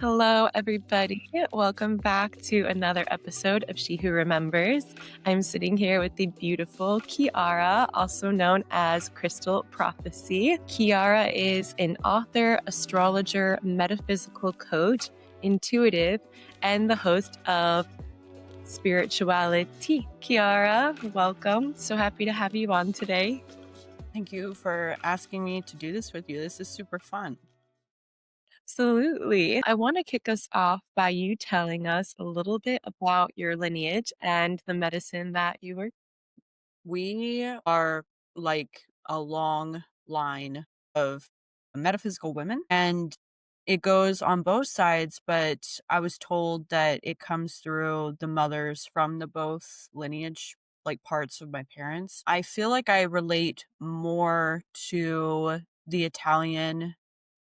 Hello, everybody. Welcome back to another episode of She Who Remembers. I'm sitting here with the beautiful Kiara, also known as Crystal Prophecy. Kiara is an author, astrologer, metaphysical coach, intuitive, and the host of SpiritualiTea. Kiara, welcome. So happy to have you on today. Thank you for asking me to do this with you. This is super fun. Absolutely. I want to kick us off by you telling us a little bit about your lineage and the medicine that you were. We are like a long line of metaphysical women, and it goes on both sides, but I was told that it comes through the mothers from the both lineage, like parts of my parents. I feel like I relate more to the Italian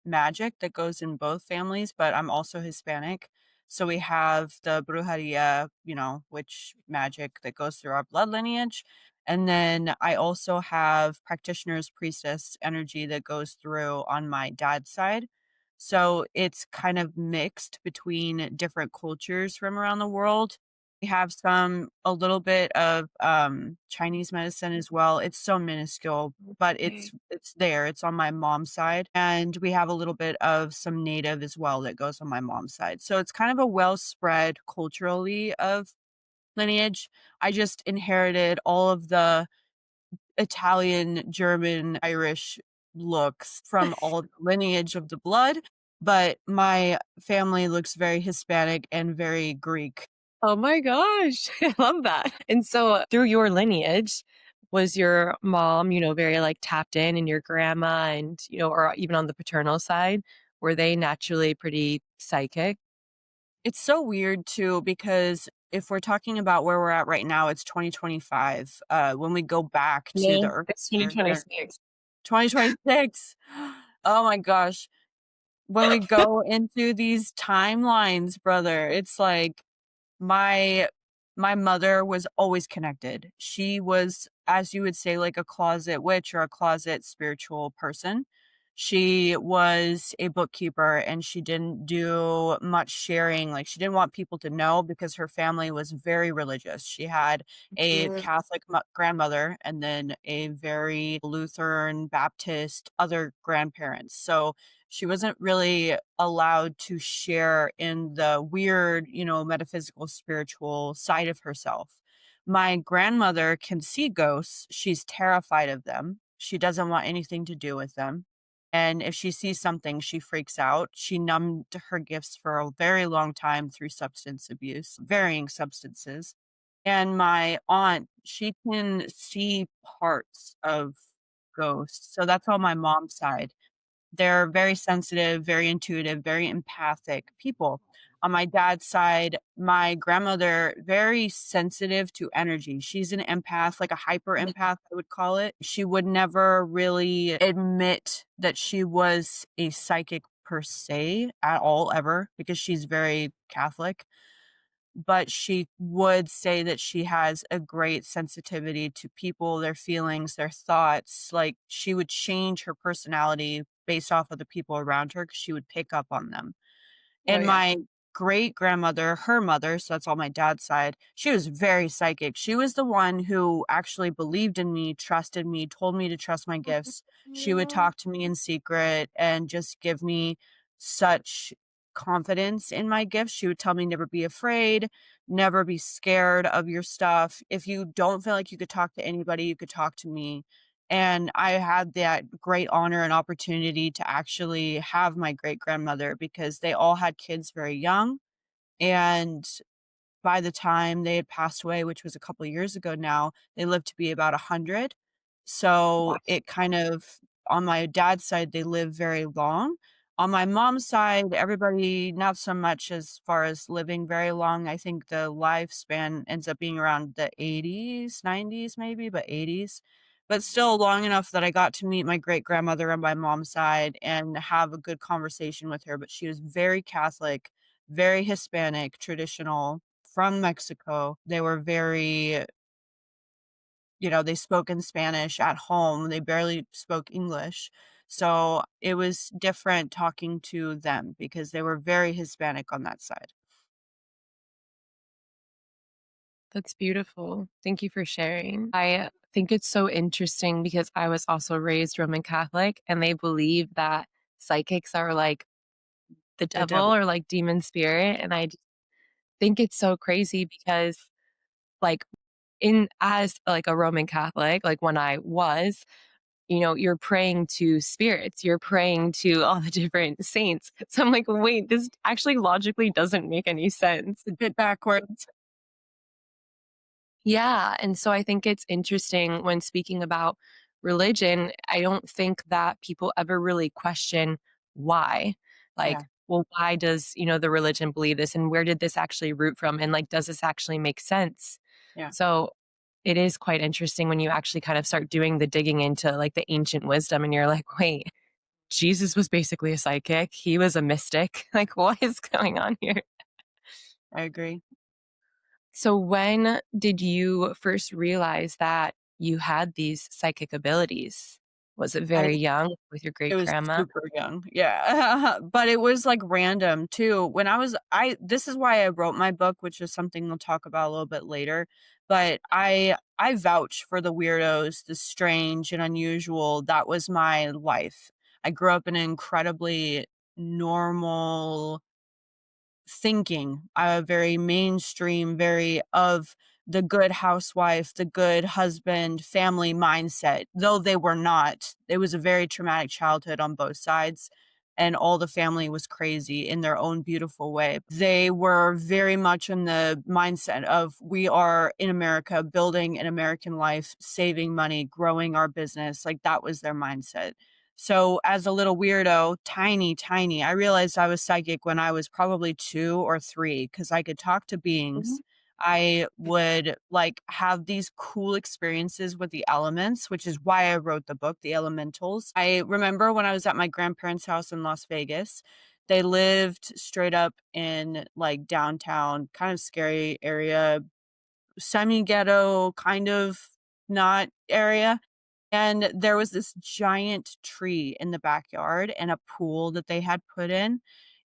magic that goes in both families, but I'm also Hispanic. So we have the brujeria, witch magic that goes through our blood lineage. And then I also have practitioner's priestess energy that goes through on my dad's side. So it's kind of mixed between different cultures from around the world. We have a little bit of Chinese medicine as well. It's so minuscule, but it's there. It's on my mom's side, and we have a little bit of some native as well that goes on my mom's side. So it's kind of a well spread culturally of lineage. I just inherited all of the Italian, German, Irish looks from all the lineage of the blood, but my family looks very Hispanic and very Greek. Oh my gosh, I love that. And so through your lineage, was your mom, very like tapped in, and your grandma and, or even on the paternal side, were they naturally pretty psychic? It's so weird too because if we're talking about where we're at right now, it's 2025. When we go back to the No, earth it's year here, 2026. 2026. Oh my gosh. When we go into these timelines, brother, it's like my my mother was always connected. She was, as you would say, like a closet witch or a closet spiritual person. She was a bookkeeper and she didn't do much sharing. Like, she didn't want people to know because her family was very religious. She had a Mhm. Catholic grandmother and then a very Lutheran Baptist other grandparents. So she wasn't really allowed to share in the weird, metaphysical, spiritual side of herself. My grandmother can see ghosts. She's terrified of them. She doesn't want anything to do with them. And if she sees something, she freaks out. She numbed her gifts for a very long time through substance abuse, varying substances. And my aunt, she can see parts of ghosts. So that's on my mom's side. They're very sensitive, very intuitive, very empathic people. On my dad's side, my grandmother, very sensitive to energy. She's an empath, like a hyper empath, I would call it. She would never really admit that she was a psychic per se at all, ever, because she's very Catholic, but she would say that she has a great sensitivity to people, their feelings, their thoughts. Like, she would change her personality based off of the people around her because she would pick up on them. Oh And yeah. my great grandmother, her mother, so that's all my dad's side, she was very psychic. She was the one who actually believed in me, trusted me, told me to trust my gifts. She would talk to me in secret and just give me such confidence in my gifts. She would tell me, never be afraid, never be scared of your stuff. If you don't feel like you could talk to anybody, you could talk to me. And I had that great honor and opportunity to actually have my great grandmother because they all had kids very young. And by the time they had passed away, which was a couple of years ago now, they lived to be about 100. So it kind of, on my dad's side, they live very long. On my mom's side, everybody, not so much as far as living very long. I think the lifespan ends up being around the 80s, 90s, maybe, but 80s. But still long enough that I got to meet my great grandmother on my mom's side and have a good conversation with her. But she was very Catholic, very Hispanic, traditional, from Mexico. They were very, they spoke in Spanish at home. They barely spoke English. So it was different talking to them because they were very Hispanic on that side. That's beautiful. Thank you for sharing. I think it's so interesting because I was also raised Roman Catholic and they believe that psychics are like the The devil devil. or like demon spirit. And I just think it's so crazy because like in as like a Roman Catholic, like when I was, you're praying to spirits, you're praying to all the different saints. So I'm like, wait, this actually logically doesn't make any sense. A bit backwards. Yeah. And so I think it's interesting when speaking about religion, I don't think that people ever really question why. Yeah, Like, well, why does, the religion believe this and where did this actually root from? And like, does this actually make sense? yeah. So it is quite interesting when you actually kind of start doing the digging into like the ancient wisdom and you're like, wait, Jesus was basically a psychic. He was a mystic. Like, what is going on here? I agree. So, when did you first realize that you had these psychic abilities? Was it I very young with your It great was grandma? super young, yeah, but it was, like, random too. When I this is why I wrote my book, which is something we'll talk about a little bit later, but I vouch for the weirdos, the strange and unusual. That was my life. I grew up in an incredibly normal thinking, very mainstream, very of the good housewife, the good husband, family mindset, though they were not. It was a very traumatic childhood on both sides, and all the family was crazy in their own beautiful way. They were very much in the mindset of we are in America, building an American life, saving money, growing our business. Like that was their mindset. So as a little weirdo, tiny, I realized I was psychic when I was probably 2 or 3 because I could talk to Mhm. beings. I would, like, have these cool experiences with the elements, which is why I wrote the book, The Elementals. I remember when I was at my grandparents' house in Las Vegas, they lived straight up in, like, downtown, kind of scary area, semi-ghetto, kind of not area. And there was this giant tree in the backyard and a pool that they had put in,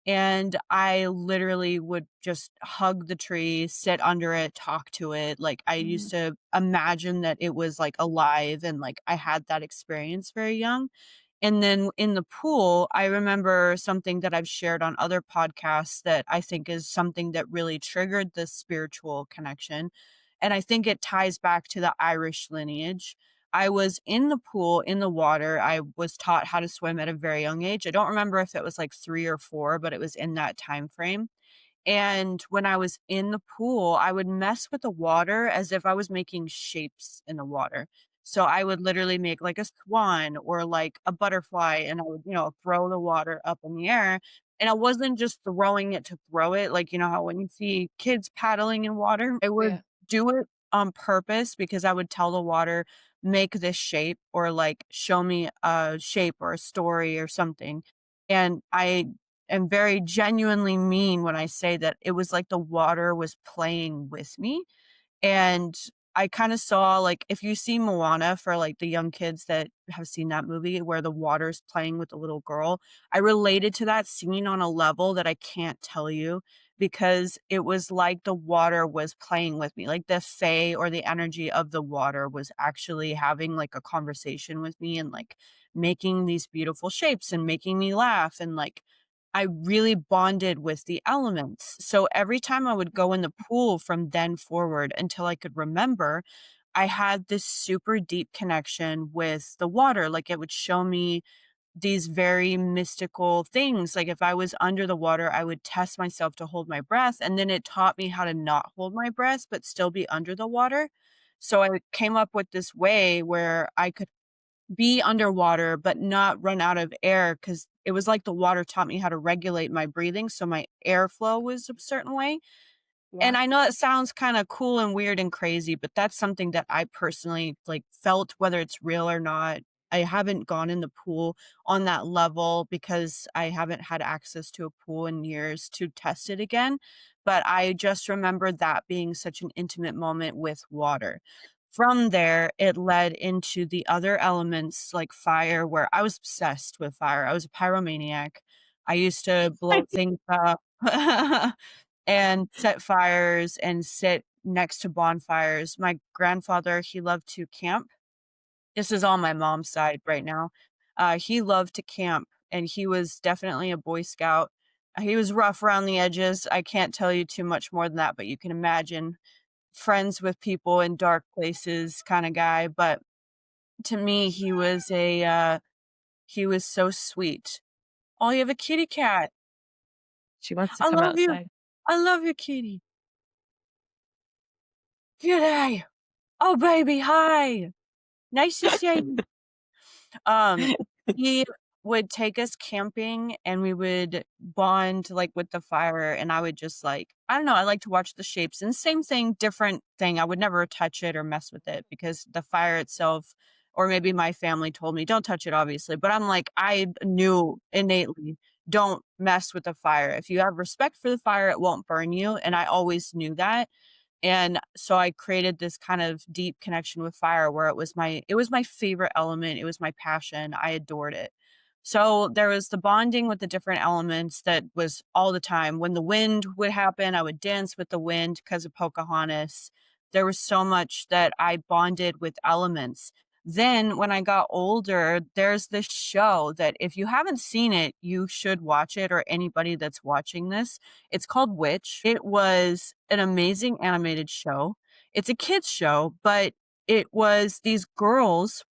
and I literally would just hug the tree, sit under it, talk to it, like, I Mhm. used to imagine that it was, like, alive and, like, I had that experience very young. And then in the pool, I remember something that I've shared on other podcasts that I think is something that really triggered this spiritual connection, and I think it ties back to the Irish lineage. I was in the pool, in the water. I was taught how to swim at a very young age. I don't remember if it was, like, 3 or 4, but it was in that time frame. And when I was in the pool, I would mess with the water as if I was making shapes in the water. So I would literally make like a swan or like a butterfly and I would, throw the water up in the air. And I wasn't just throwing it to throw it. Like, you know how when you see kids paddling in water, I would Yeah. do it on purpose because I would tell the water, make this shape or like show me a shape or a story or something. And I am very genuinely mean when I say that it was like the water was playing with me, and I kinda saw, like if you see Moana for, like, the young kids that have seen that movie where the water's playing with the little girl, I related to that scene on a level that I can't tell you because it was like the water was playing with me, like, the fae or the energy of the water was actually having, like, a conversation with me and, like, making these beautiful shapes and making me laugh and, like, I really bonded with the elements. So every time I would go in the pool from then forward until I could remember, I had this super deep connection with the water. Like it would show me these very mystical things. Like if I was under the water, I would test myself to hold my breath. And then it taught me how to not hold my breath, but still be under the water. So I came up with this way where I could be underwater, but not run out of air because it was like the water taught me how to regulate my breathing, so my airflow was a certain way. And Yeah. I know it sounds kinda cool and weird and crazy, but that's something that I personally, like, felt whether it's real or not. I haven't gone in the pool on that level because I haven't had access to a pool in years to test it again, but I just remember that being such an intimate moment with water. from there, it led into the other elements like fire, where I was obsessed with fire. I was a pyromaniac. I used to blow things up and set fires and sit next to bonfires. My grandfather, he loved to camp. This is on my mom's side right now. He loved to camp, and he was definitely a Boy Scout. He was rough around the edges. I can't tell you too much more than that, but you can imagine friends with people in dark places kind of guy. But to me, he was so sweet. Oh, you have a kitty cat. She wants to I come love you. outside. I love your kitty. G'day. Oh, baby, hi. Nice to see you. Um, he would take us camping and we would bond like with the fire, and I would just like, I don't know, I like to watch the shapes, and same thing, different thing. I would never touch it or mess with it because the fire itself, or maybe my family told me don't touch it obviously, but I'm like, I knew innately, don't mess with the fire. If you have respect for the fire, it won't burn you, and I always knew that. And so I created this kind of deep connection with fire where it was my favorite element. It was my passion. I adored it. So there was the bonding with the different elements that was all the time. When the wind would happen, I would dance with the wind because of Pocahontas. There was so much that I bonded with elements. Then when I got older, there's this show that if you haven't seen it, you should watch it, or anybody that's watching this. It's called Witch. It was an amazing animated show. It's a kids show, but it was these girls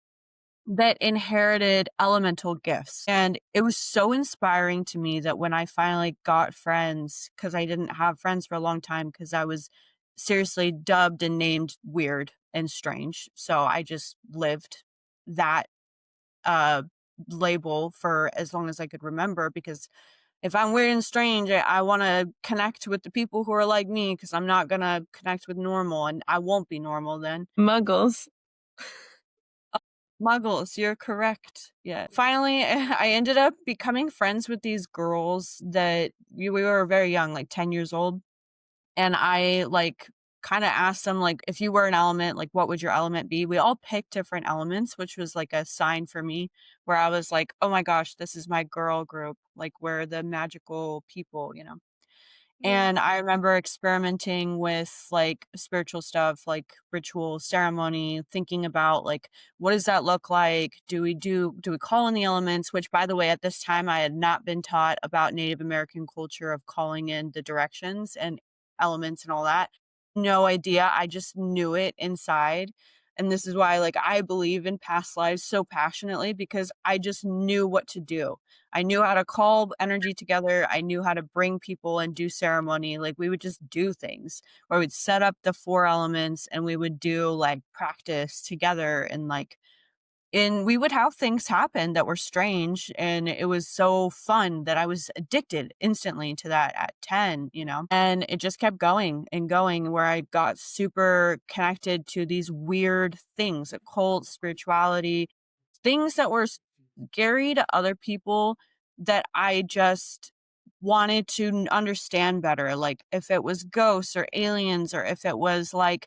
that inherited elemental gifts. And it was so inspiring to me that when I finally got friends, because I didn't have friends for a long time because I was seriously dubbed and named weird and strange. So I just lived that uh label for as long as I could remember, because if I'm weird and strange, I want to connect with the people who are like me, because I'm not going to connect with normal, and I won't be normal then. Muggles. Muggles, you're correct. Yeah. Finally, I ended up becoming friends with these girls that we were very young, like 10 years old. And I like kind of asked them, like, if you were an element, like, what would your element be? We all picked different elements, which was like a sign for me where I was like, oh my gosh, this is my girl group. Like, we're the magical people, you know? And I remember experimenting with like spiritual stuff, like ritual ceremony, thinking about like, what does that look like? Do we call in the elements? Which, by the way, at this time I had not been taught about Native American culture of calling in the directions and elements and all that. No idea. I just knew it inside. And this is why like I believe in past lives so passionately, because I just knew what to do. I knew how to call energy together. I knew how to bring people and do ceremony. Like we would just do things where we'd set up the four elements and we would do like practice together, and we would have things happen that were strange, and it was so fun that I was addicted instantly to that at 10, you know. And it just kept going and going, where I got super connected to these weird things, occult spirituality, things that were scary to other people that I just wanted to understand better. Like if it was ghosts or aliens, or if it was like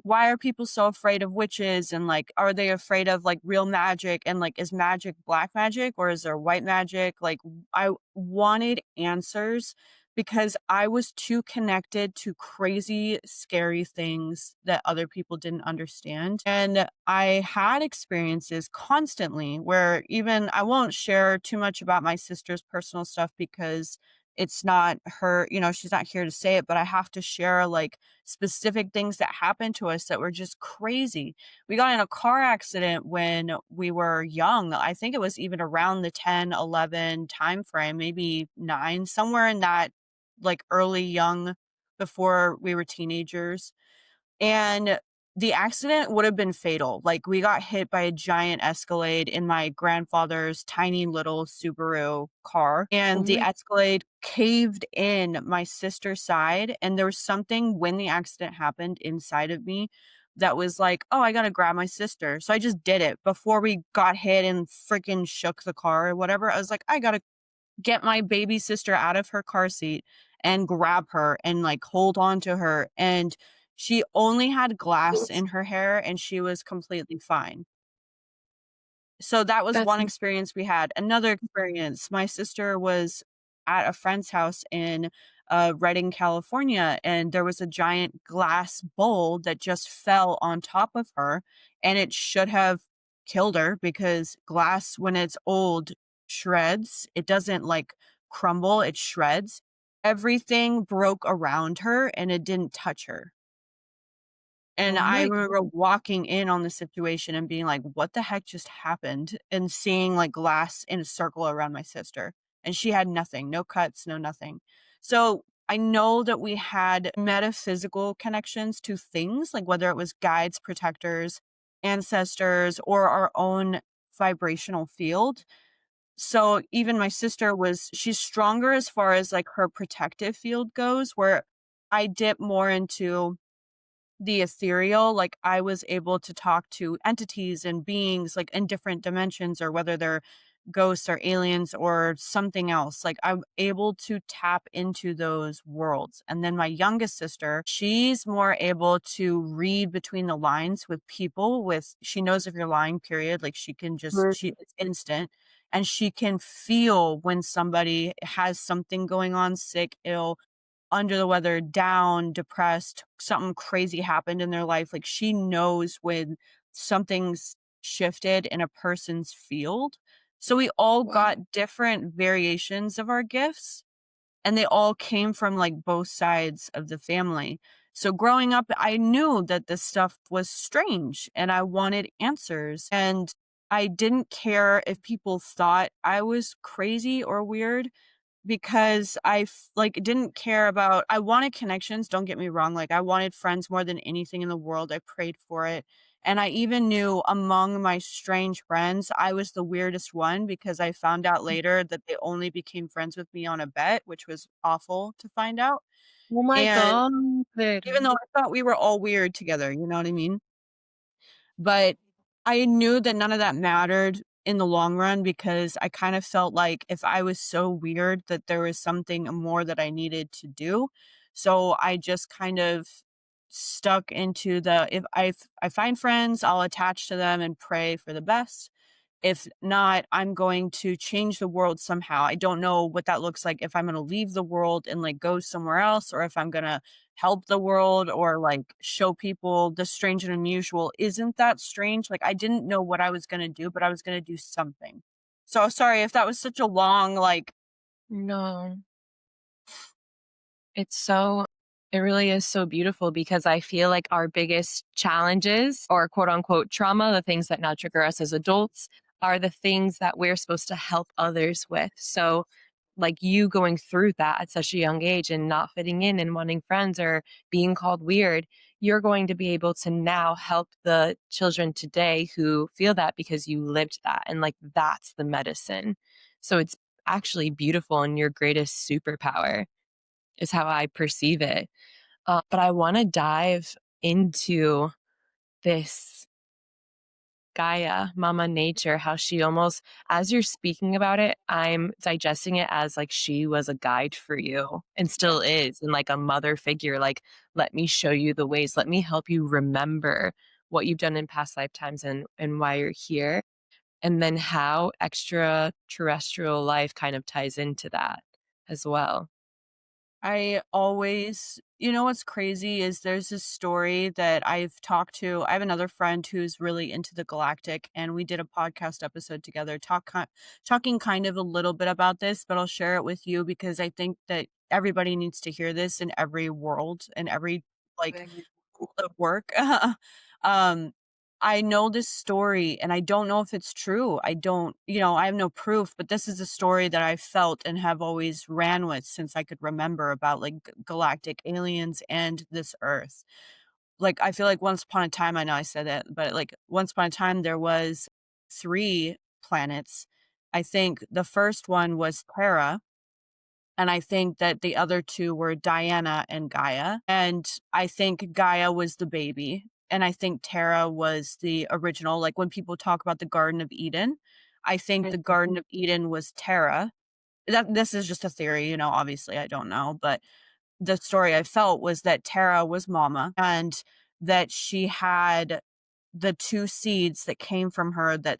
why are people so afraid of witches, and like are they afraid of like real magic, and like is magic black magic or is there white magic? Like I wanted answers because I was too connected to crazy, scary things that other people didn't understand. And I had experiences constantly where, even I won't share too much about my sister's personal stuff because it's not her, you know, she's not here to say it, but I have to share like specific things that happened to us that were just crazy. We got in a car accident when we were young. I think it was even around the 10, 11 time frame, maybe 9, somewhere in that like early young, before we were teenagers. And the accident would have been fatal. Like we got hit by a giant Escalade in my grandfather's tiny little Subaru car, Oh and the my, Escalade caved in my sister's side. And there was something when the accident happened inside of me that was like, oh, I gotta grab my sister. So I just did it before we got hit and freaking shook the car or whatever. I was like, I gotta get my baby sister out of her car seat and grab her and like hold on to her. And She only had glass in her hair, and she was completely fine. So that was That's one experience we had. Another experience, my sister was at a friend's house in, Redding, California, and there was a giant glass bowl that just fell on top of her, and it should have killed her because glass, when it's old, shreds. It doesn't, like, crumble, it shreds. Everything broke around her, and it didn't touch her. And oh I my remember walking in on the situation and being like, "What the heck just happened?" And seeing, like, glass in a circle around my sister, and she had nothing, no cuts, no nothing. So, I know that we had metaphysical connections to things, like, whether it was guides, protectors, ancestors, or our own vibrational field. So, even my sister she's stronger as far as, like, her protective field goes, where I dip more into the ethereal. Like, I was able to talk to entities and beings, like, in different dimensions, or whether they're ghosts or aliens or something else. Like, I'm able to tap into those worlds. And then my youngest sister, she's more able to read between the lines with people. With She knows if you're lying, period. Like, she can just god. she it's instant. And she can feel when somebody has something going on, sick, ill, under the weather, down, depressed, something crazy happened in their life. Like, she knows when something's shifted in a person's field. So we all Wow. got different variations of our gifts, and they all came from, like, both sides of the family. So growing up, I knew that this stuff was strange and I wanted answers. And I didn't care if people thought I was crazy or weird, because like, didn't care about. I wanted connections, don't get me wrong, like, I wanted friends more than anything in the world, I prayed for it, and I even knew among my strange friends, I was the weirdest one because I found out later that they only became friends with me on a bet, which was awful to find out, Oh my and god. even though I thought we were all weird together, you know what I mean? But I knew that none of that mattered in the long run because I kind of felt like if I was so weird that there was something more that I needed to do. So I just kind of stuck into the, if I find friends, I'll attach to them and pray for the best. If not, I'm going to change the world somehow. I don't know what that looks like, if I'm gonna leave the world and, like, go somewhere else, or if I'm gonna help the world or, like, show people the strange and unusual isn't that strange. Like, I didn't know what I was gonna do, but I was gonna do something. So, sorry if that was such a long, like. No. It's so it really is so beautiful because I feel like our biggest challenges or quote unquote trauma, the things that now trigger us as adults, are the things that we're supposed to help others with. So, like you going through that at such a young age and not fitting in and wanting friends or being called weird, you're going to be able to now help the children today who feel that because you lived that. And like that's the medicine. So, it's actually beautiful and your greatest superpower is how I perceive it. But I want to dive into this Gaia, Mama Nature, how she almost, as you're speaking about it, I'm digesting it as like she was a guide for you and still Yes. is, and like a mother figure. Like, let me show you the ways, let me help you remember what you've done in past lifetimes and why you're here. And then how extraterrestrial life kind of ties into that as well. I always, what's crazy is there's this story that I have another friend who's really into the Galactic, and we did a podcast episode together talking kind of a little bit about this, but I'll share it with you because I think that everybody needs to hear this in every world and every, like, of work. um, I know this story and I don't know if it's true. I don't, I have no proof, but this is a story that I've felt and have always ran with since I could remember, about, like, galactic aliens and this earth. Like, I feel like once upon a time, I know I said it, but, like, once upon a time there was 3 planets. I think the first one was Terra, and I think that the other 2 were Diana and Gaia, and I think Gaia was the baby, and I think Terra was the original. Like, when people talk about the Garden of Eden, I think the Mhm. Garden of Eden was Terra. This is just a theory, obviously I don't know, but the story I felt was that Tara was mama, and that she had the two seeds that came from her that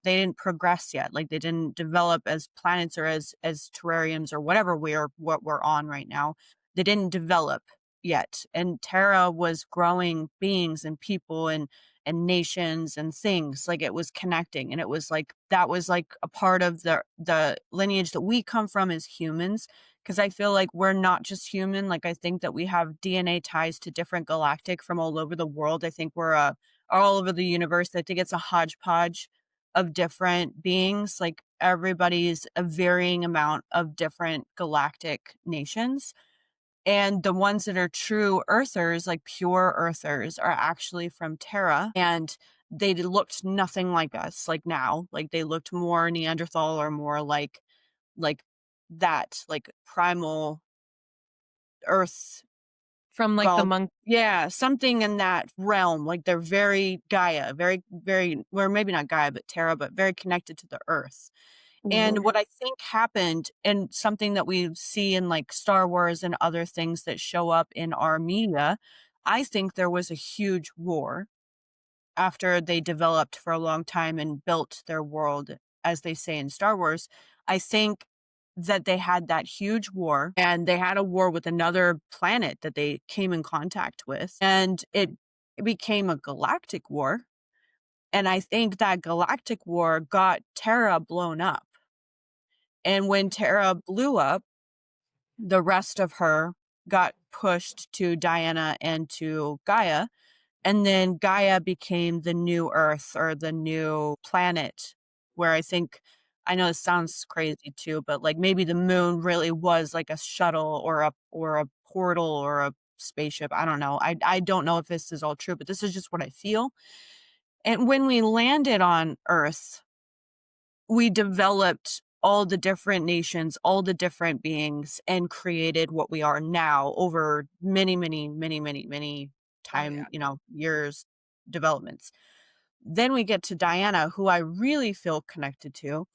they didn't progress yet. Like, they didn't develop as planets or as terrariums or whatever what we're on right now. They didn't develop yet. And Tara was growing beings and people and nations and things. Like, it was connecting, and it was like that was like a part of the lineage that we come from as humans. Because I feel like we're not just human. Like, I think that we have DNA ties to different galactic from all over the world. I think we're all over the universe. I think it's a hodgepodge of different beings. Like, everybody's a varying amount of different galactic nations. And the ones that are true earthers, like pure earthers, are actually from Terra. And they looked nothing like us, like now. Like, they looked more Neanderthal or more like that, like primal earth. From like the monk. Yeah, something in that realm. Like, they're very Gaia, very, very, well, maybe not Gaia, but Terra, but very connected to the earth. And what I think happened, and something that we see in like Star Wars and other things that show up in our media, I think there was a huge war after they developed for a long time and built their world, as they say in Star Wars. I think that they had that huge war, and they had a war with another planet that they came in contact with, and it became a galactic war. And I think that galactic war got Terra blown up. And when Terra blew up, the rest of her got pushed to Diana and to Gaia. And then Gaia became the new Earth, or the new planet, where I know this sounds crazy too, but like maybe the moon really was like a shuttle or a portal or a spaceship. I don't know. I don't know if this is all true, but this is just what I feel. And when we landed on Earth, we developed all the different nations, all the different beings, and created what we are now over many, many, many, many, many time, years developments. Then we get to Diana, who I really feel connected to.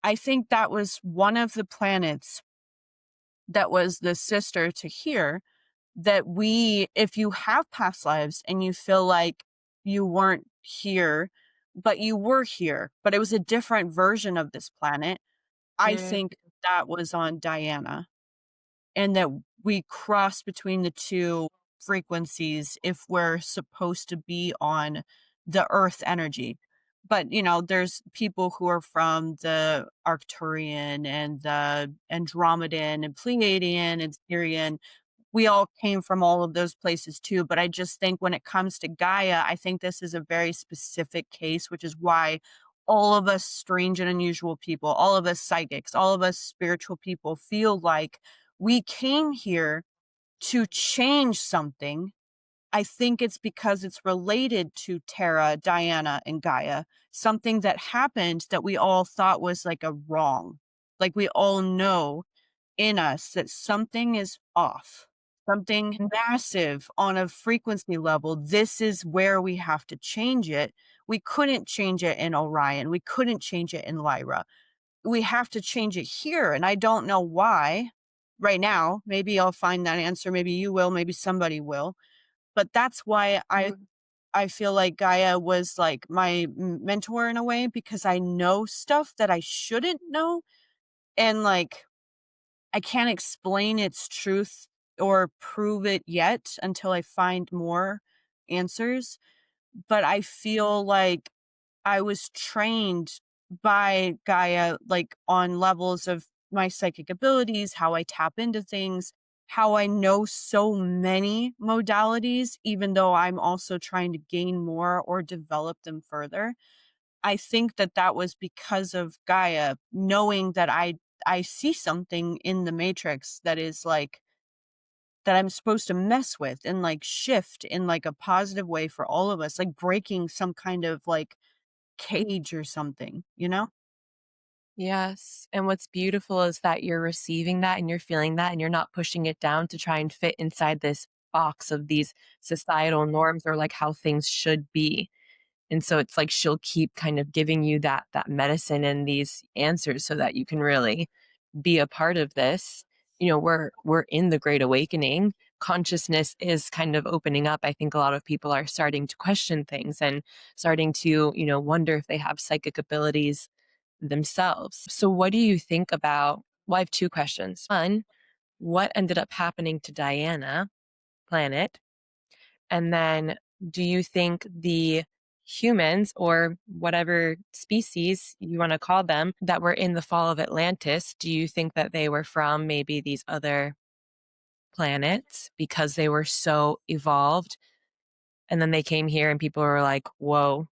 I think that was one of the planets that was the sister to here, that if you have past lives and you feel like you weren't here, but you were here, but it was a different version of this planet, I think that was on Diana, and that we cross between the two frequencies if we're supposed to be on the Earth energy. But, there's people who are from the Arcturian and the Andromedan and Pleiadian and Sirian. We all came from all of those places too, but I just think when it comes to Gaia, I think this is a very specific case, which is why all of us strange and unusual people, all of us psychics, all of us spiritual people feel like we came here to change something. I think it's because it's related to Terra, Diana, and Gaia, something that happened that we all thought was like a wrong. Like, we all know in us that something is off, something massive on a frequency level. This is where we have to change it. We couldn't change it in Orion. We couldn't change it in Lyra. We have to change it here. And I don't know why right now. Maybe I'll find that answer. Maybe you will. Maybe somebody will. But that's why I feel like Gaia was like my mentor in a way, because I know stuff that I shouldn't know. And like, I can't explain its truth or prove it yet until I find more answers. But I feel like I was trained by Gaia, like on levels of my psychic abilities, how I tap into things, how I know so many modalities, even though I'm also trying to gain more or develop them further. I think that that was because of Gaia, knowing that I see something in the matrix that is like, that I'm supposed to mess with and like shift in like a positive way for all of us, like breaking some kind of like cage or something, you know? Yes. And what's beautiful is that you're receiving that and you're feeling that and you're not pushing it down to try and fit inside this box of these societal norms or like how things should be. And so it's like she'll keep kind of giving you that medicine and these answers so that you can really be a part of this. we're in the Great Awakening. Consciousness is kind of opening up. I think a lot of people are starting to question things and starting to, wonder if they have psychic abilities themselves. So what do you think about, well, I have two questions. One, what ended up happening to Diana planet? And then do you think the humans or whatever species you want to call them that were in the fall of Atlantis, do you think that they were from maybe these other planets because they were so evolved and then they came here and people were like, whoa,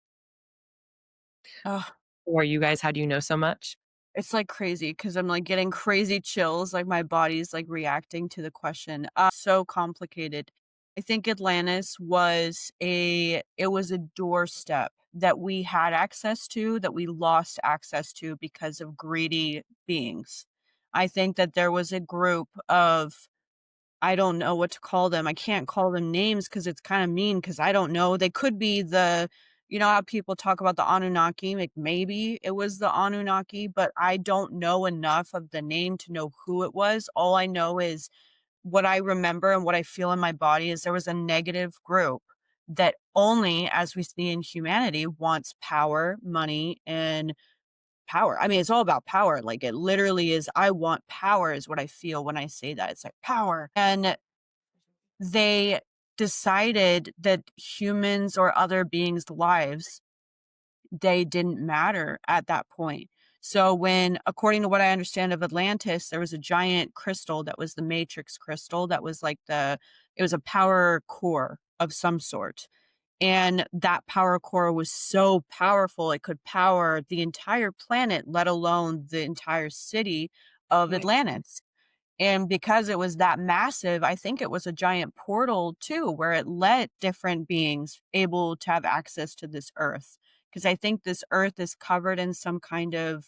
Ugh, or you guys, how do you know so much? it's, like, crazy because 'cause I'm, like, getting crazy chills, like, my body's, like, reacting to the question. So complicated. I think Atlantis was a doorstep that we had access to, that we lost access to because of greedy beings. I think that there was a group of, I don't know what to call them. I can't call them names because it's kinda mean. Because I don't know. They could be how people talk about the Anunnaki, like, maybe it was the Anunnaki, but I don't know enough of the name to know who it was. All I know is what I remember and what I feel in my body is there was a negative group that only, as we see in humanity, wants power, money, and power. I mean, it's all about power. Like, it literally is, I want power is what I feel when I say that. It's like power. And they decided that humans or other beings' lives, they didn't matter at that point. So when, according to what I understand of Atlantis, there was a giant crystal that was the matrix crystal that was like it was a power core of some sort. And that power core was so powerful, it could power the entire planet, let alone the entire city of Makes sense. Atlantis. And because it was that massive, I think it was a giant portal too, where it let different beings able to have access to this earth. Because I think this earth is covered in some kind of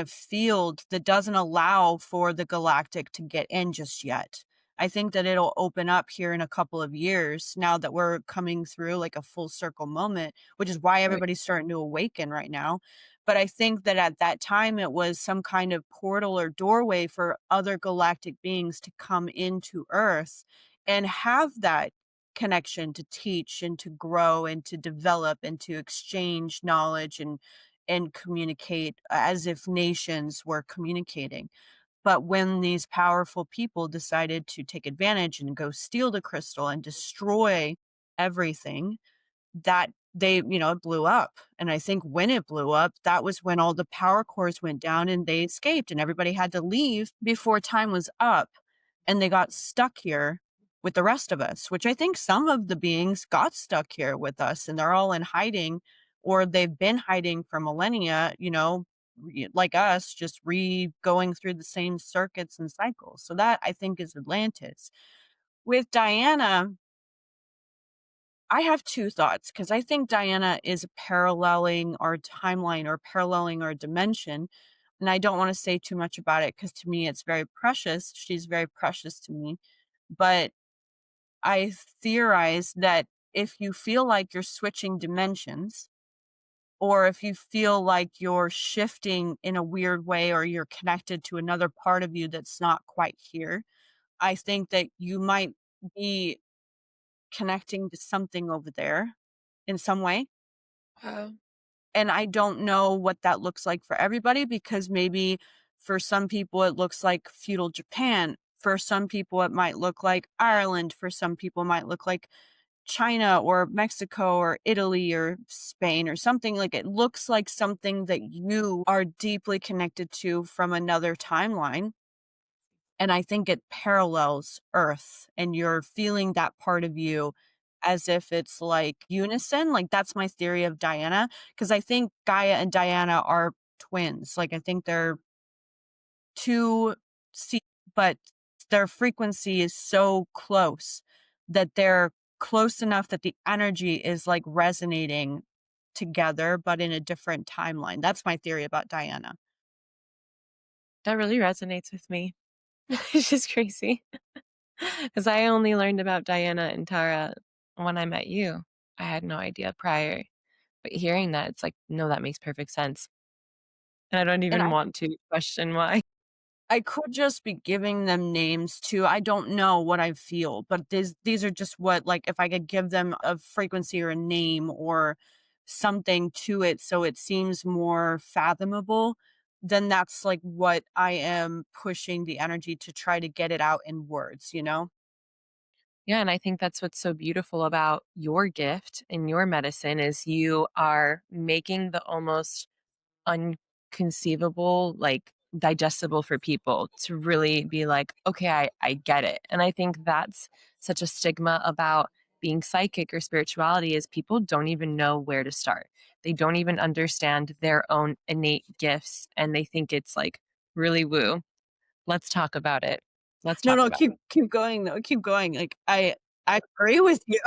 field that doesn't allow for the galactic to get in just yet. I think that it'll open up here in a couple of years now that we're coming through like a full circle moment, which is why Right. everybody's starting to awaken right now. But I think that at that time it was some kind of portal or doorway for other galactic beings to come into Earth and have that connection to teach and to grow and to develop and to exchange knowledge and communicate as if nations were communicating. But when these powerful people decided to take advantage and go steal the crystal and destroy everything, that it blew up. And I think when it blew up, that was when all the power cores went down and they escaped and everybody had to leave before time was up. And they got stuck here with the rest of us, which I think some of the beings got stuck here with us and they're all in hiding or they've been hiding for millennia, like us, just going through the same circuits and cycles. So that I think is Atlantis. With Diana, I have 2 thoughts because I think Diana is paralleling our timeline or paralleling our dimension, and I don't wanna say too much about it because to me it's very precious. She's very precious to me, but I theorize that if you feel like you're switching dimensions, or if you feel like you're shifting in a weird way or you're connected to another part of you that's not quite here, I think that you might be connecting to something over there in some way. Wow. And I don't know what that looks like for everybody because maybe for some people it looks like feudal Japan. For some people it might look like Ireland. For some people it might look like China or Mexico or Italy or Spain or something. Like, it looks like something that you are deeply connected to from another timeline. And I think it parallels Earth, and you're feeling that part of you as if it's like unison. Like, that's my theory of Diana, because I think Gaia and Diana are twins. Like, I think they're two, see, but their frequency is so close that they're close enough that the energy is like resonating together, but in a different timeline. That's my theory about Diana. That really resonates with me. It's just crazy. Because I only learned about Diana and Tara when I met you. I had no idea prior. But hearing that, it's like, no, that makes perfect sense. And I don't And even want to question why. I could just be giving them names too. I don't know what I feel, but these are just what, like, if I could give them a frequency or a name or something to it so it seems more fathomable, then that's like what I am pushing the energy to try to get it out in words, you know? Yeah, and I think that's what's so beautiful about your gift and your medicine is you are making the almost unconceivable, like, digestible for people to really be like, "Okay, I get it." And I think that's such a stigma about being psychic or spirituality is people don't even know where to start. They don't even understand their own innate gifts, and they think it's, like, really woo. Let's talk about it. Let's No, talk no, about it. keep going though. Keep going. Like I agree with you.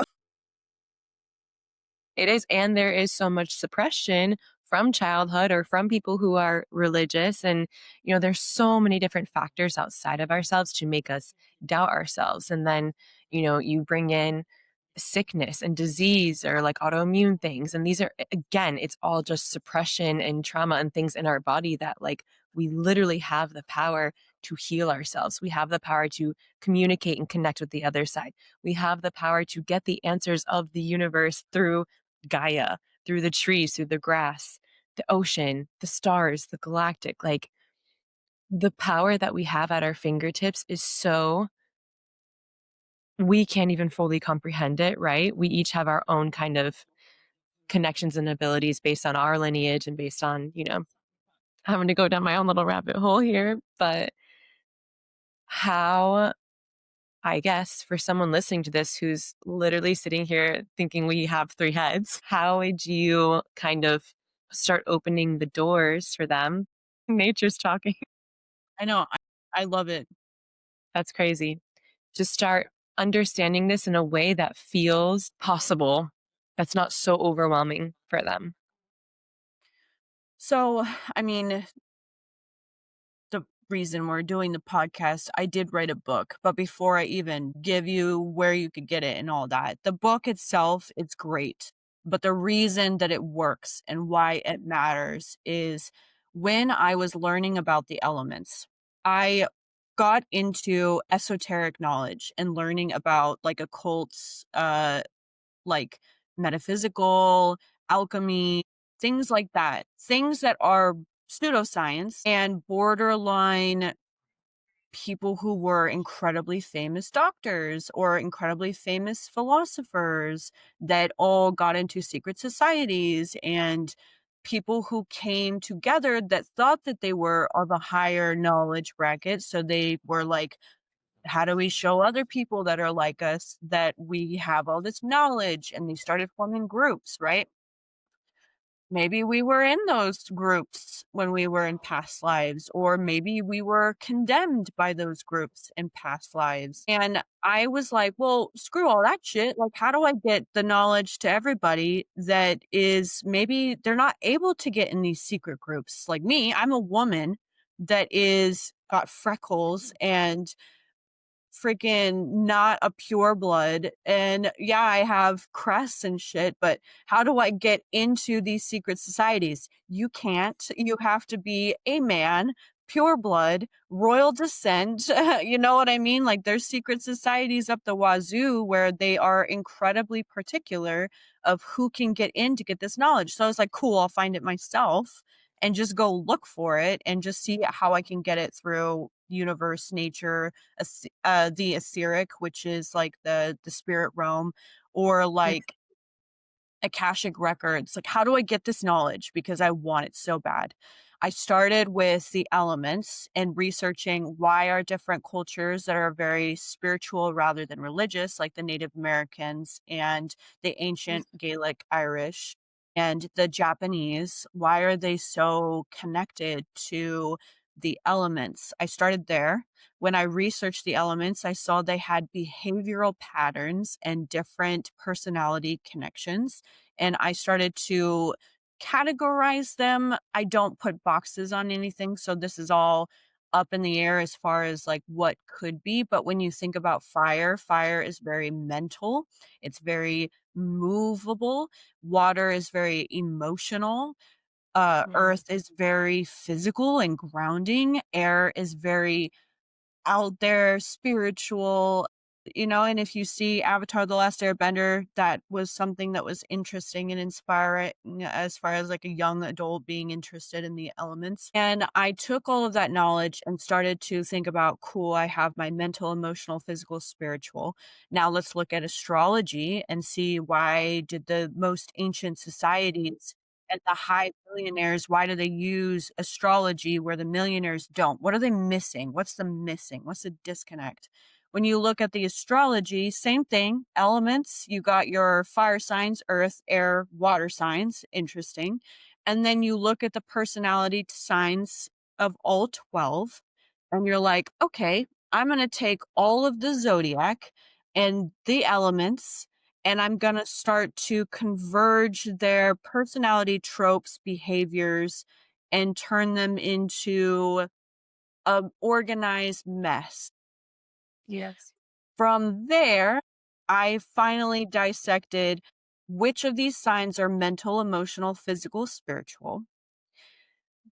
It is, and there is so much suppression from childhood or from people who are religious and there's so many different factors outside of ourselves to make us doubt ourselves and then you bring in sickness and disease or like autoimmune things and these are again it's all just suppression and trauma and things in our body that like we literally have the power to heal ourselves. We have the power to communicate and connect with the other side. We have the power to get the answers of the universe through Gaia, through the trees, through the grass, the ocean, the stars, the galactic. Like the power that we have at our fingertips is so we can't even fully comprehend it, right? We each have our own kind of connections and abilities based on our lineage and based on, having to go down my own little rabbit hole here. But how, I guess, for someone listening to this who's literally sitting here thinking we have three heads, how would you kind of start opening the doors for them? Nature's talking. I know. I love it. That's crazy. Just start understanding this in a way that feels possible, that's not so overwhelming for them. So, I mean, the reason we're doing the podcast, I did write a book, but before I even give you where you could get it and all that, the book itself, it's great. But the reason that it works and why it matters is when I was learning about the elements, I got into esoteric knowledge and learning about like occults, like metaphysical, alchemy, things like that. Things that are pseudoscience and borderline people who were incredibly famous doctors or incredibly famous philosophers that all got into secret societies and people who came together that thought that they were of a higher knowledge bracket. So they were like, how do we show other people that are like us that we have all this knowledge? And they started forming groups, right? Maybe we were in those groups when we were in past lives, or maybe we were condemned by those groups in past lives. And I was like, well, screw all that shit. Like, how do I get the knowledge to everybody that is maybe they're not able to get in these secret groups? Like me, I'm a woman that is got freckles and freaking not a pure blood. And yeah, I have crests and shit, but how do I get into these secret societies? You can't. You have to be a man, pure blood, royal descent. You know what I mean? Like there's secret societies up the wazoo where they are incredibly particular of who can get in to get this knowledge. So I was like, cool, I'll find it myself and just go look for it and just see how I can get it through universe, nature, the etheric, which is like the spirit realm, or Mm. like Akashic records. Like, how do I get this knowledge? Because I want it so bad. I started with the elements and researching why are different cultures that are very spiritual rather than religious, like the Native Americans and the ancient Gaelic Irish and the Japanese, why are they so connected to the elements? I started there. When I researched the elements, I saw they had behavioral patterns and different personality connections, and I started to categorize them. I don't put boxes on anything, so this is all up in the air as far as like what could be. But when you think about fire, fire is very mental, it's very movable. Water is very emotional. Earth is very physical and grounding. Air is very out there, spiritual, and if you see Avatar: The Last Airbender, that was something that was interesting and inspiring as far as like a young adult being interested in the elements. And I took all of that knowledge and started to think about, cool, I have my mental, emotional, physical, spiritual. Now let's look at astrology and see, why did the most ancient societies and the high billionaires, why do they use astrology where the millionaires don't? What are they missing? What's the missing? What's the disconnect? When you look at the astrology, same thing, elements, you got your fire signs, earth, air, water signs, interesting. And then you look at the personality signs of all 12, and you're like, okay, I'm going to take all of the zodiac and the elements, and I'm going to start to converge their personality tropes, behaviors, and turn them into an organized mess. Yes. From there, I finally dissected which of these signs are mental, emotional, physical, spiritual.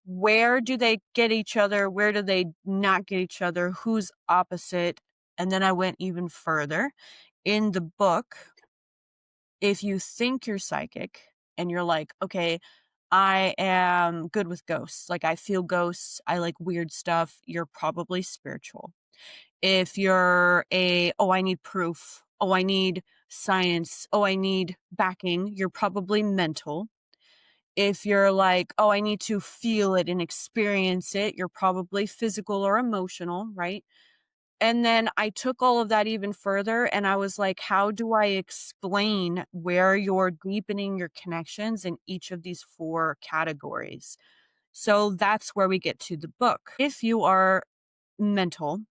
Where do they get each other? Where do they not get each other? Who's opposite? And then I went even further. In the book, if you think you're psychic and you're like, okay, I am good with ghosts, like I feel ghosts, I like weird stuff, you're probably spiritual. If you're oh, I need proof, oh, I need science, oh, I need backing, you're probably mental. If you're like, oh, I need to feel it and experience it, you're probably physical or emotional, right? And then I took all of that even further and I was like, how do I explain where you're deepening your connections in each of these 4 categories? So that's where we get to the book. If you are mental,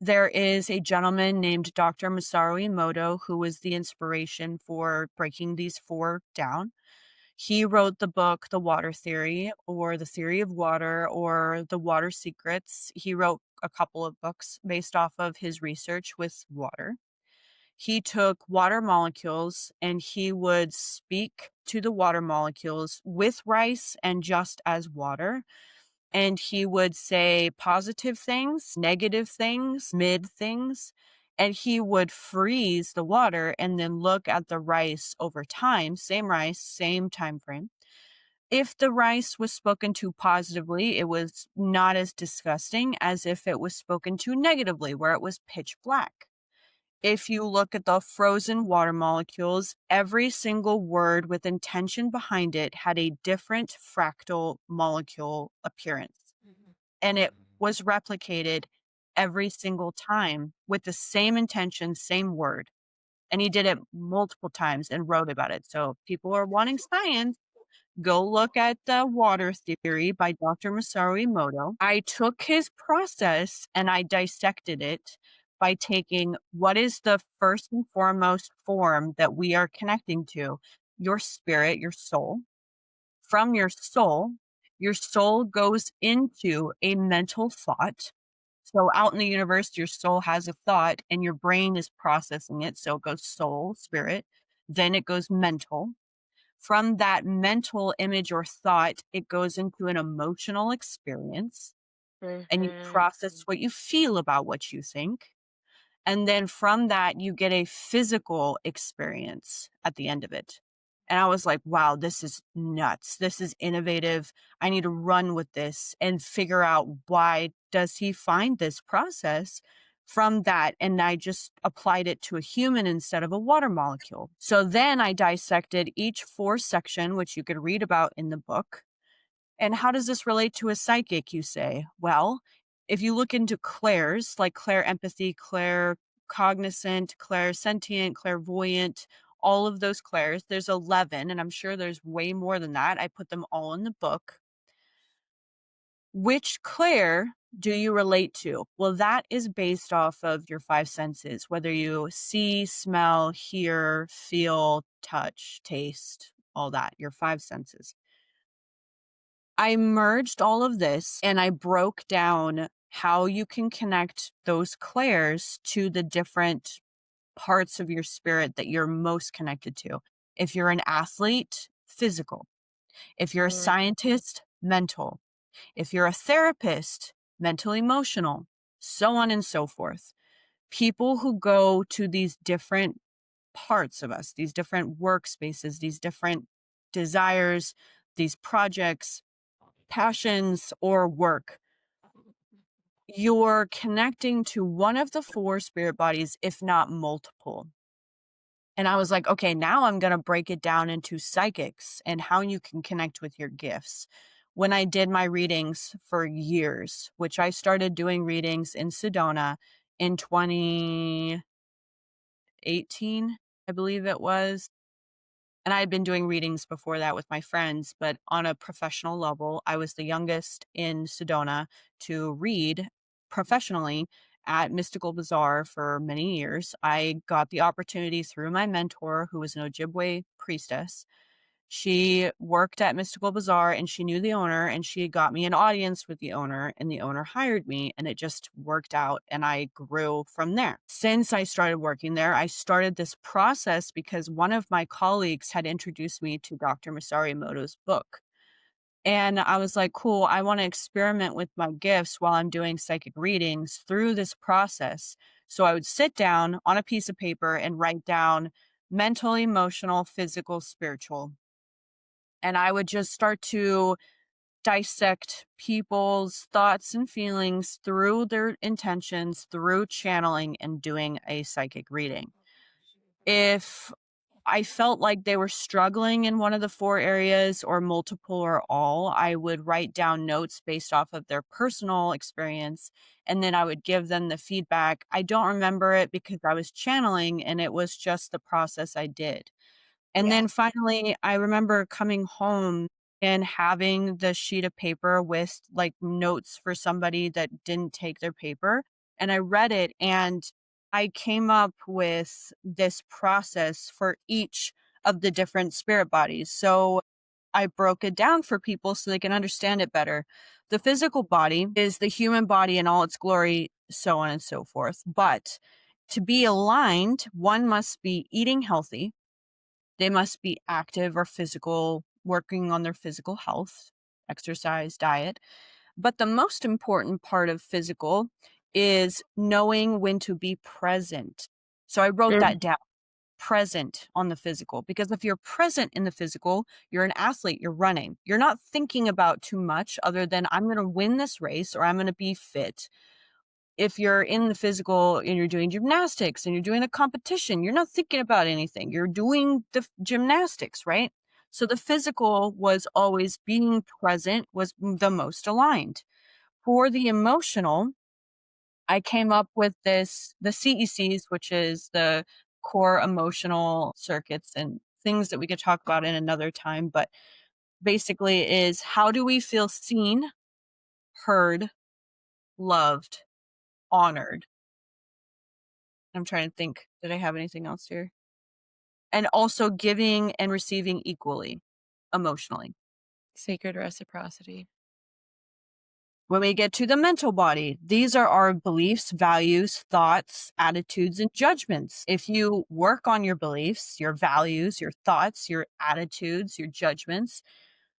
there is a gentleman named Dr. Masaru Emoto who was the inspiration for breaking these 4 down. He wrote the book, The Water Theory, or The Theory of Water, or The Water Secrets. He wrote a couple of books based off of his research with water. He took water molecules and he would speak to the water molecules with rice and just as water. And he would say positive things, negative things, mid things, and he would freeze the water and then look at the rice over time, same rice, same time frame. If the rice was spoken to positively, it was not as disgusting as if it was spoken to negatively, where it was pitch black. If you look at the frozen water molecules, every single word with intention behind it had a different fractal molecule appearance. And it was replicated every single time with the same intention, same word. And he did it multiple times and wrote about it. So if people are wanting science, go look at The Water Theory by Dr. Masaru Emoto. I took his process and I dissected it by taking what is the first and foremost form that we are connecting to, your spirit, your soul. From your soul goes into a mental thought. So out in the universe, your soul has a thought and your brain is processing it. So it goes soul, spirit, then it goes mental. From that mental image or thought, it goes into an emotional experience and you process what you feel about what you think. And then from that, you get a physical experience at the end of it. And I was like, wow, this is nuts. This is innovative. I need to run with this and figure out, why does he find this process from that? And I just applied it to a human instead of a water molecule. So then I dissected each 4 section, which you could read about in the book. And how does this relate to a psychic, you say? Well, if you look into clairs, like clair empathy, clair cognizant, clair sentient, clairvoyant, all of those clairs, there's 11, and I'm sure there's way more than that. I put them all in the book. Which clair do you relate to? Well, that is based off of your 5 senses, whether you see, smell, hear, feel, touch, taste, all that, your 5 senses. I merged all of this and I broke down how you can connect those clairs to the different parts of your spirit that you're most connected to. If you're an athlete, physical. If you're a scientist, mental. If you're a therapist, mental, emotional, so on and so forth. People who go to these different parts of us, these different workspaces, these different desires, these projects, passions, or work, you're connecting to one of the four spirit bodies, if not multiple. And I was like, okay, now I'm going to break it down into psychics and how you can connect with your gifts. When I did my readings for years, which I started doing readings in Sedona in 2018, I believe it was. And I had been doing readings before that with my friends, but on a professional level, I was the youngest in Sedona to read professionally at Mystical Bazaar for many years. I got the opportunity through my mentor, who was an Ojibwe priestess. She worked at Mystical Bazaar and she knew the owner, and she got me an audience with the owner, and the owner hired me, and it just worked out and I grew from there. Since I started working there, I started this process because one of my colleagues had introduced me to Dr. Masaru Emoto's book. And I was like, cool, I want to experiment with my gifts while I'm doing psychic readings through this process. So I would sit down on a piece of paper and write down mental, emotional, physical, spiritual. And I would just start to dissect people's thoughts and feelings through their intentions, through channeling and doing a psychic reading. If I felt like they were struggling in one of the four areas or multiple or all, I would write down notes based off of their personal experience, and then I would give them the feedback. I don't remember it because I was channeling and it was just the process I did. And Yeah. then finally, I remember coming home and having the sheet of paper with like notes for somebody that didn't take their paper. And I read it and I came up with this process for each of the different spirit bodies. So I broke it down for people so they can understand it better. The physical body is the human body in all its glory, so on and so forth. But to be aligned, one must be eating healthy, they must be active or physical, working on their physical health, exercise, diet. But the most important part of physical is knowing when to be present. So I wrote Mm. that down, present on the physical, because if you're present in the physical, you're an athlete, you're running. You're not thinking about too much other than I'm going to win this race or I'm going to be fit. If you're in the physical and you're doing gymnastics and you're doing a competition, you're not thinking about anything. You're doing the gymnastics, right? So the physical was always being present was the most aligned. For the emotional, I came up with this, the CECs, which is the core emotional circuits, and things that we could talk about in another time. But basically is, how do we feel seen, heard, loved, honored? I'm trying to think. Did I have anything else here? And also giving and receiving equally emotionally. Sacred reciprocity. When we get to the mental body, these are our beliefs, values, thoughts, attitudes, and judgments. If you work on your beliefs, your values, your thoughts, your attitudes, your judgments,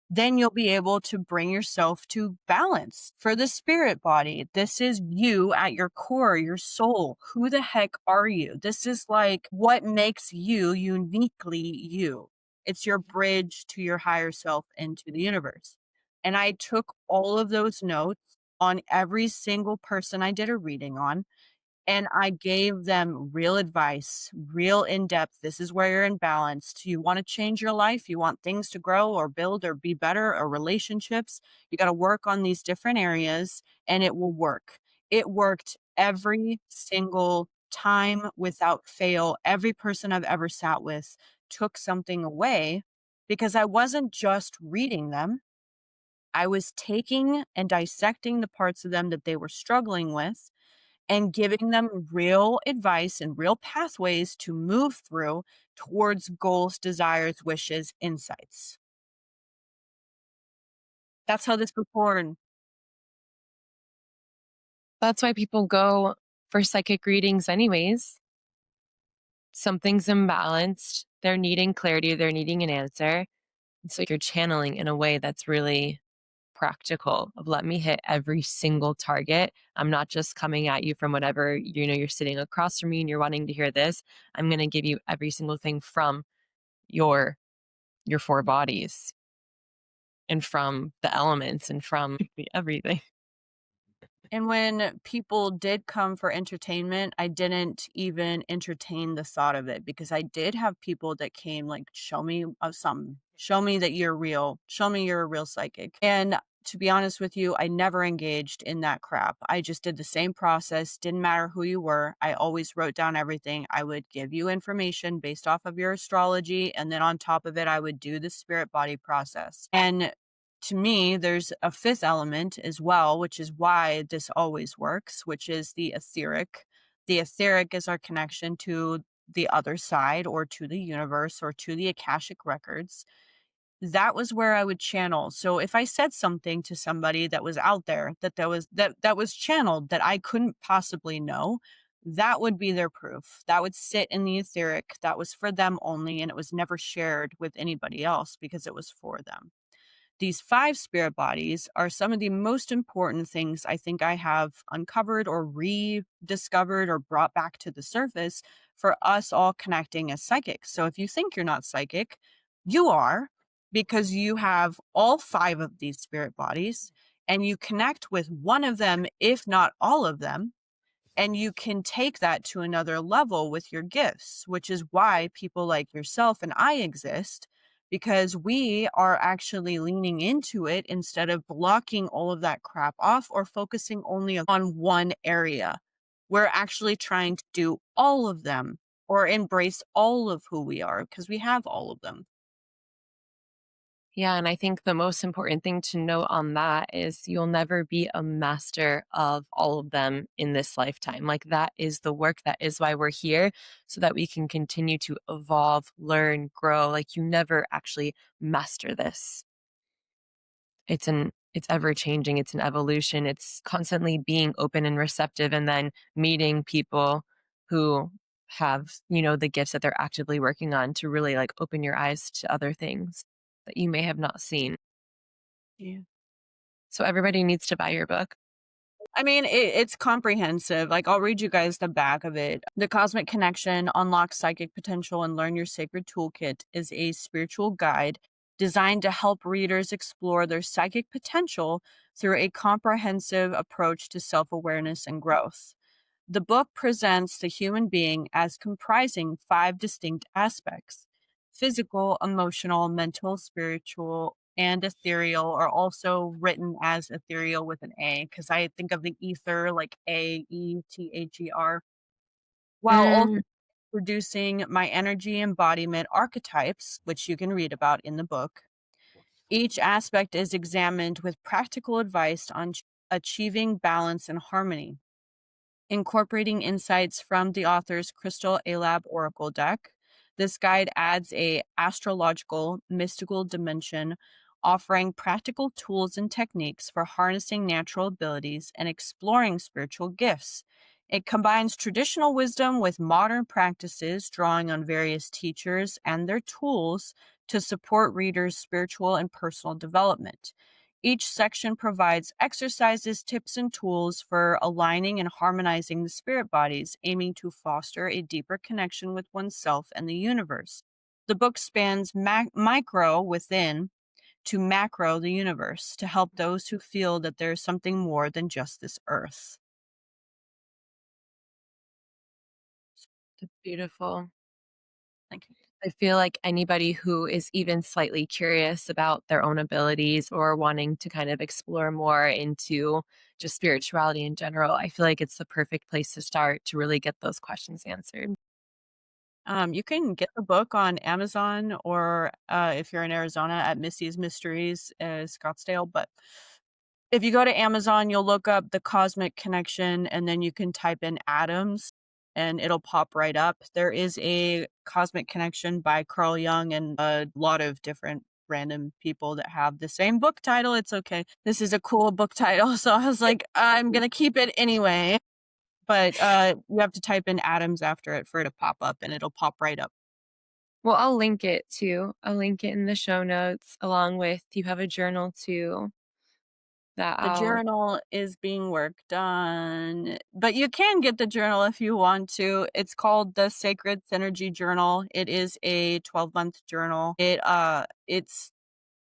then you'll be able to bring yourself to balance. For the spirit body, this is you at your core, your soul. Who the heck are you? This is like what makes you uniquely you. It's your bridge to your higher self and to the universe. And I took all of those notes on every single person I did a reading on, and I gave them real advice, real in depth. This is where you're imbalanced. You want to change your life. You want things to grow or build or be better, or relationships. You got to work on these different areas and it will work. It worked every single time without fail. Every person I've ever sat with took something away because I wasn't just reading them. I was taking and dissecting the parts of them that they were struggling with and giving them real advice and real pathways to move through towards goals, desires, wishes, insights. That's how this was born. That's why people go for psychic readings, anyways. Something's imbalanced. They're needing clarity. They're needing an answer. So you're channeling in a way that's really practical of let me hit every single target. I'm not just coming at you from whatever, you're sitting across from me and you're wanting to hear this. I'm going to give you every single thing from your your four bodies and from the elements and from everything. And when people did come for entertainment, I didn't even entertain the thought of it because I did have people that came like, show me something, show me that you're real, show me you're a real psychic. And to be honest with you, I never engaged in that crap. I just did the same process. Didn't matter who you were. I always wrote down everything. I would give you information based off of your astrology. And then on top of it, I would do the spirit body process. And to me, there's a fifth element as well, which is why this always works, which is the etheric. The etheric is our connection to the other side or to the universe or to the Akashic records. That was where I would channel. So if I said something to somebody that was out there that was channeled that I couldn't possibly know, that would be their proof. That would sit in the etheric. That was for them only, and it was never shared with anybody else because it was for them. These five spirit bodies are some of the most important things I think I have uncovered or rediscovered or brought back to the surface for us all connecting as psychics. So if you think you're not psychic, you are, because you have all five of these spirit bodies and you connect with one of them, if not all of them. And you can take that to another level with your gifts, which is why people like yourself and I exist, because we are actually leaning into it instead of blocking all of that crap off or focusing only on one area. We're actually trying to do all of them or embrace all of who we are because we have all of them. Yeah, and I think the most important thing to note on that is you'll never be a master of all of them in this lifetime. Like that is the work, that is why we're here, so that we can continue to evolve, learn, grow. Like you never actually master this. It's ever changing, it's an evolution. It's constantly being open and receptive and then meeting people who have, the gifts that they're actively working on to really like open your eyes to other things that you may have not seen. Yeah. So everybody needs to buy your book. I mean, it's comprehensive. Like, I'll read you guys the back of it. The Cosmic Connection, Unlock Psychic Potential, and Learn Your Sacred Toolkit is a spiritual guide designed to help readers explore their psychic potential through a comprehensive approach to self awareness and growth. The book presents the human being as comprising five distinct aspects: physical, emotional, mental, spiritual, and ethereal are also written as ethereal with an A because I think of the ether like AETHER, while also Mm. producing my energy embodiment archetypes, which you can read about in the book. Each aspect is examined with practical advice on achieving balance and harmony, incorporating insights from the author's Crystal Alab Oracle deck. This guide adds a astrological, mystical dimension, offering practical tools and techniques for harnessing natural abilities and exploring spiritual gifts. It combines traditional wisdom with modern practices, drawing on various teachers and their tools to support readers' spiritual and personal development. Each section provides exercises, tips, and tools for aligning and harmonizing the spirit bodies, aiming to foster a deeper connection with oneself and the universe. The book spans micro within to macro the universe to help those who feel that there is something more than just this earth. It's beautiful. Thank you. I feel like anybody who is even slightly curious about their own abilities or wanting to kind of explore more into just spirituality in general, I feel like it's the perfect place to start to really get those questions answered. You can get the book on Amazon or if you're in Arizona at Missy's Mysteries, Scottsdale. But if you go to Amazon, you'll look up the Cosmic Connection and then you can type in atoms and it'll pop right up. There is a Cosmic Connection by Carl Jung and a lot of different random people that have the same book title. It's okay. This is a cool book title. So I was like, I'm going to keep it anyway. But you have to type in atoms after it for it to pop up and it'll pop right up. Well, I'll link it too. I'll link it in the show notes along with you have a journal too that The I'll journal is being worked on, but you can get the journal if you want to. It's called the Sacred Synergy Journal. It is a 12-month journal. It's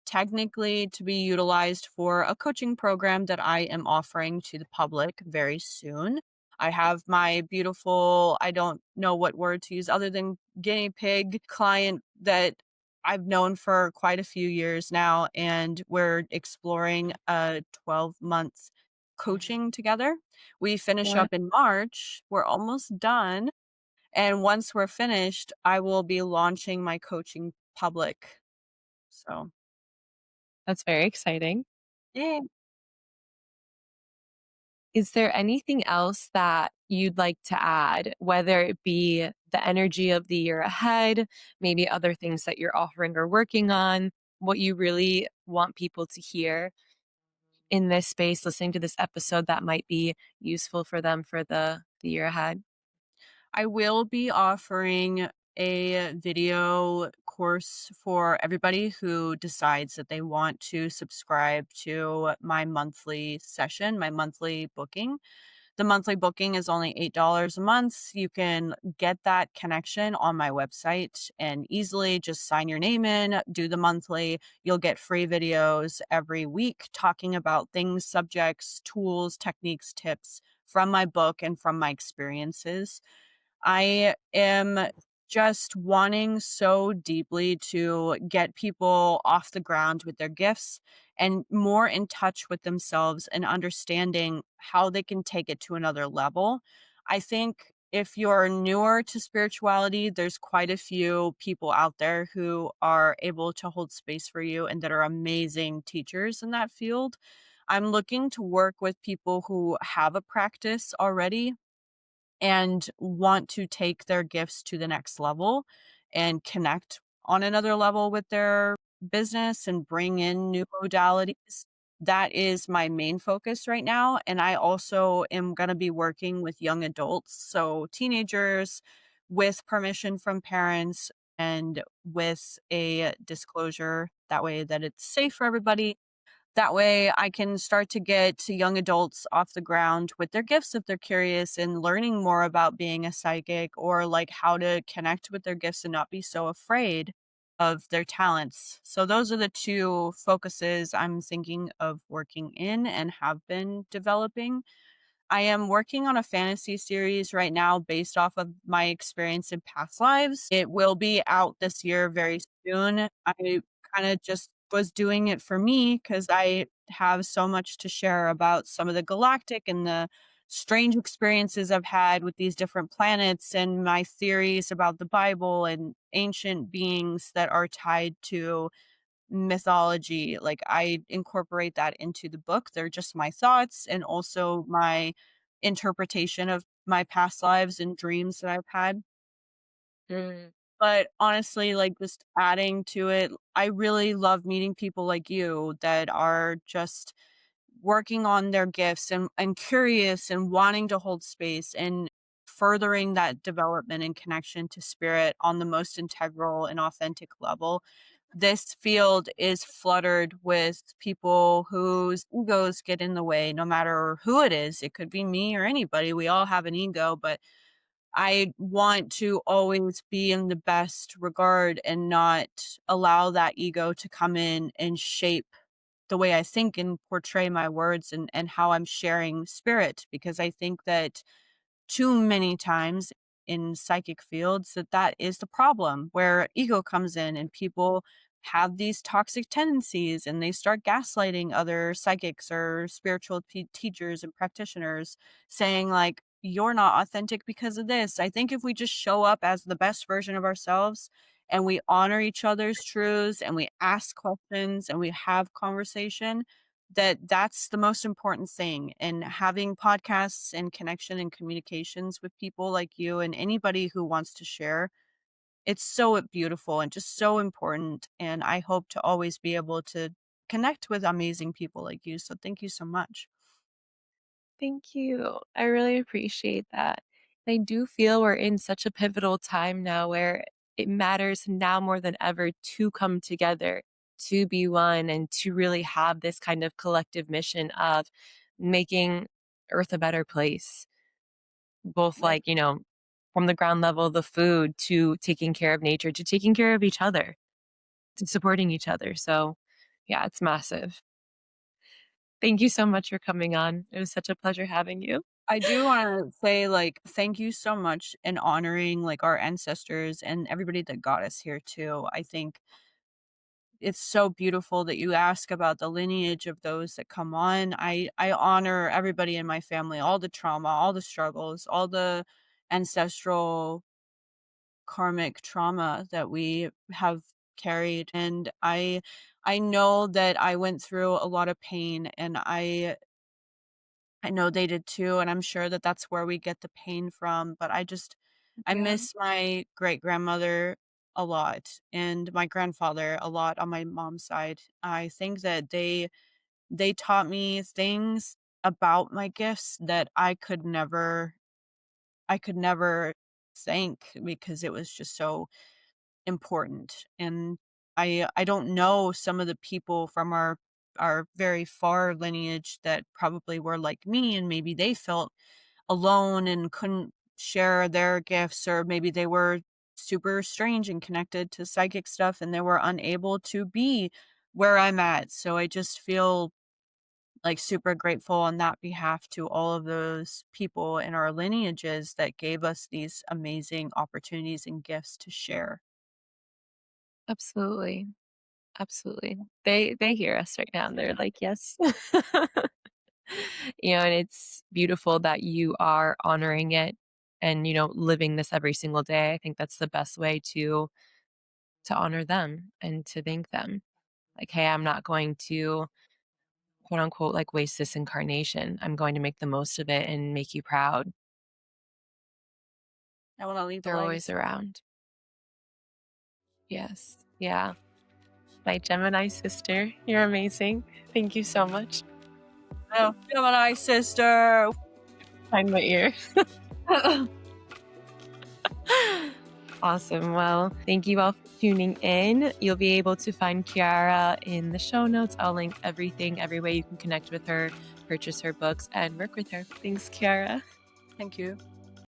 technically to be utilized for a coaching program that I am offering to the public very soon. I have my beautiful, I don't know what word to use other than guinea pig client that I've known for quite a few years now, and we're exploring a 12-month coaching together. We finish what? up in March. We're almost done. And once we're finished, I will be launching my coaching public. So, That's very exciting. yeah. Is there anything else that you'd like to add, whether it be the energy of the year ahead, maybe other things that you're offering or working on, what you really want people to hear in this space, listening to this episode that might be useful for them for the year ahead? I will be offering a video course for everybody who decides that they want to subscribe to my monthly session, my monthly booking. The monthly booking is only $8 a month. You can get that connection on my website and easily just sign your name in, do the monthly. You'll get free videos every week talking about things, subjects, tools, techniques, tips from my book and from my experiences. I am just wanting so deeply to get people off the ground with their gifts and more in touch with themselves and understanding how they can take it to another level. I think if you're newer to spirituality, there's quite a few people out there who are able to hold space for you and that are amazing teachers in that field. I'm looking to work with people who have a practice already and want to take their gifts to the next level and connect on another level with their business and bring in new modalities. That is my main focus right now. And I also am going to be working with young adults, so teenagers, with permission from parents and with a disclosure that way that it's safe for everybody. That way I can start to get young adults off the ground with their gifts if they're curious and learning more about being a psychic or like how to connect with their gifts and not be so afraid of their talents. So those are the two focuses I'm thinking of working in and have been developing. I am working on a fantasy series right now based off of my experience in past lives. It will be out this year very soon. I kind of just was doing it for me because I have so much to share about some of the galactic and the strange experiences I've had with these different planets and my theories about the Bible and ancient beings that are tied to mythology. Like, I incorporate that into the book. They're just my thoughts and also my interpretation of my past lives and dreams that I've had. Mm. But honestly, like, just adding to it, I really love meeting people like you that are just working on their gifts and curious and wanting to hold space and furthering that development and connection to spirit on the most integral and authentic level. This field is fluttered with people whose egos get in the way, no matter who it is. It could be me or anybody. We all have an ego, but I want to always be in the best regard and not allow that ego to come in and shape the way I think and portray my words and how I'm sharing spirit, because I think that too many times in psychic fields that is the problem where ego comes in and people have these toxic tendencies and they start gaslighting other psychics or spiritual teachers and practitioners, saying like, you're not authentic because of this. I think if we just show up as the best version of ourselves and we honor each other's truths and we ask questions and we have conversation, that's the most important thing. And having podcasts and connection and communications with people like you and anybody who wants to share, it's so beautiful and just so important. And I hope to always be able to connect with amazing people like you. So thank you so much. Thank you. I really appreciate that. I do feel we're in such a pivotal time now where it matters now more than ever to come together, to be one, and to really have this kind of collective mission of making Earth a better place, both Right. like, from the ground level, the food, to taking care of nature, to taking care of each other, to supporting each other. So, yeah, it's massive. Thank you so much for coming on. It was such a pleasure having you. I do wanna say, like, thank you so much in honoring, like, our ancestors and everybody that got us here too. I think it's so beautiful that you ask about the lineage of those that come on. I honor everybody in my family, all the trauma, all the struggles, all the ancestral karmic trauma that we have carried, and I know that I went through a lot of pain, and I know they did too, and I'm sure that that's where we get the pain from, but I Yeah, miss my great-grandmother a lot and my grandfather a lot on my mom's side. I think that they taught me things about my gifts that I could never think because it was just so important, and I don't know some of the people from our very far lineage that probably were like me, and maybe they felt alone and couldn't share their gifts, or maybe they were super strange and connected to psychic stuff and they were unable to be where I'm at. So I just feel like super grateful on that behalf to all of those people in our lineages that gave us these amazing opportunities and gifts to share. absolutely. Absolutely. They hear us right now and they're like, "Yes." And it's beautiful that you are honoring it and, living this every single day. I think that's the best way to honor them and to thank them. Like, "Hey, I'm not going to, quote unquote, like, waste this incarnation. I'm going to make the most of it and make you proud." I wanna leave a They're always legacy. around. Yes. Yeah. My Gemini sister, you're amazing. Thank you so much. Oh, Gemini sister. Find my ear. Awesome. Well, thank you all for tuning in. You'll be able to find Kiara in the show notes. I'll link everything, every way you can connect with her, purchase her books, and work with her. Thanks, Kiara. Thank you.